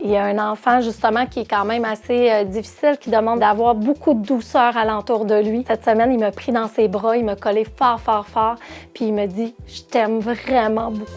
Il y a un enfant, justement, qui est quand même assez difficile, qui demande d'avoir beaucoup de douceur alentour de lui. Cette semaine, il m'a pris dans ses bras, il m'a collé fort, fort, fort, puis il me dit « Je t'aime vraiment beaucoup ».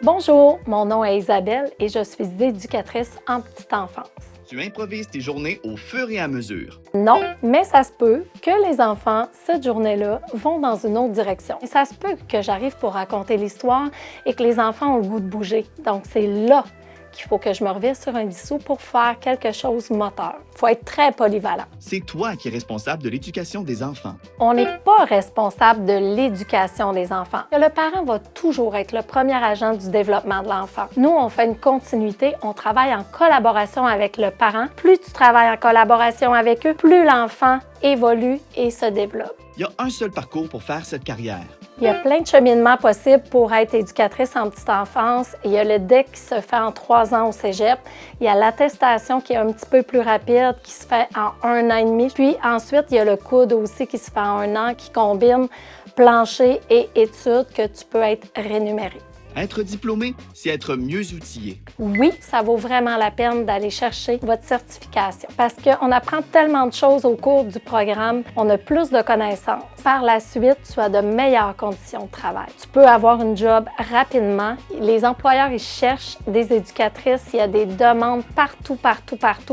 Bonjour, mon nom est Isabelle et je suis éducatrice en petite enfance. Tu improvises tes journées au fur et à mesure. Non, mais ça se peut que les enfants, cette journée-là, vont dans une autre direction. Et ça se peut que j'arrive pour raconter l'histoire et que les enfants ont le goût de bouger. Donc, c'est là qu'il faut que je me revire sur un dissous pour faire quelque chose moteur. Il faut être très polyvalent. C'est toi qui es responsable de l'éducation des enfants. On n'est pas responsable de l'éducation des enfants. Le parent va toujours être le premier agent du développement de l'enfant. Nous, on fait une continuité, on travaille en collaboration avec le parent. Plus tu travailles en collaboration avec eux, plus l'enfant évolue et se développe. Il y a un seul parcours pour faire cette carrière. Il y a plein de cheminements possibles pour être éducatrice en petite enfance. Il y a le DEC qui se fait en 3 ans au cégep. Il y a l'attestation qui est un petit peu plus rapide, qui se fait en 1 an et demi. Puis ensuite, il y a le COUD aussi qui se fait en 1 an, qui combine plancher et études que tu peux être rémunéré. Être diplômé, c'est être mieux outillé. Oui, ça vaut vraiment la peine d'aller chercher votre certification parce qu'on apprend tellement de choses au cours du programme, on a plus de connaissances. Par la suite, tu as de meilleures conditions de travail. Tu peux avoir une job rapidement. Les employeurs, ils cherchent des éducatrices, il y a des demandes partout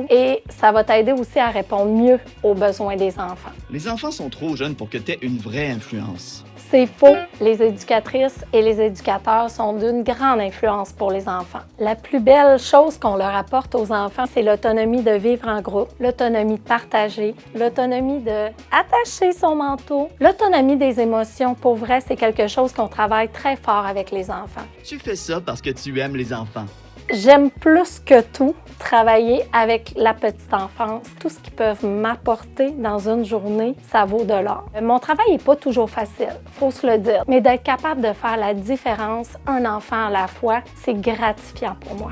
et ça va t'aider aussi à répondre mieux aux besoins des enfants. Les enfants sont trop jeunes pour que tu aies une vraie influence. C'est faux. Les éducatrices et les éducateurs sont d'une grande influence pour les enfants. La plus belle chose qu'on leur apporte aux enfants, c'est l'autonomie de vivre en groupe, l'autonomie de partager, l'autonomie de attacher son manteau, l'autonomie des émotions. Pour vrai, c'est quelque chose qu'on travaille très fort avec les enfants. Tu fais ça parce que tu aimes les enfants. J'aime plus que tout travailler avec la petite enfance. Tout ce qu'ils peuvent m'apporter dans une journée, ça vaut de l'or. Mon travail n'est pas toujours facile, faut se le dire, mais d'être capable de faire la différence, un enfant à la fois, c'est gratifiant pour moi.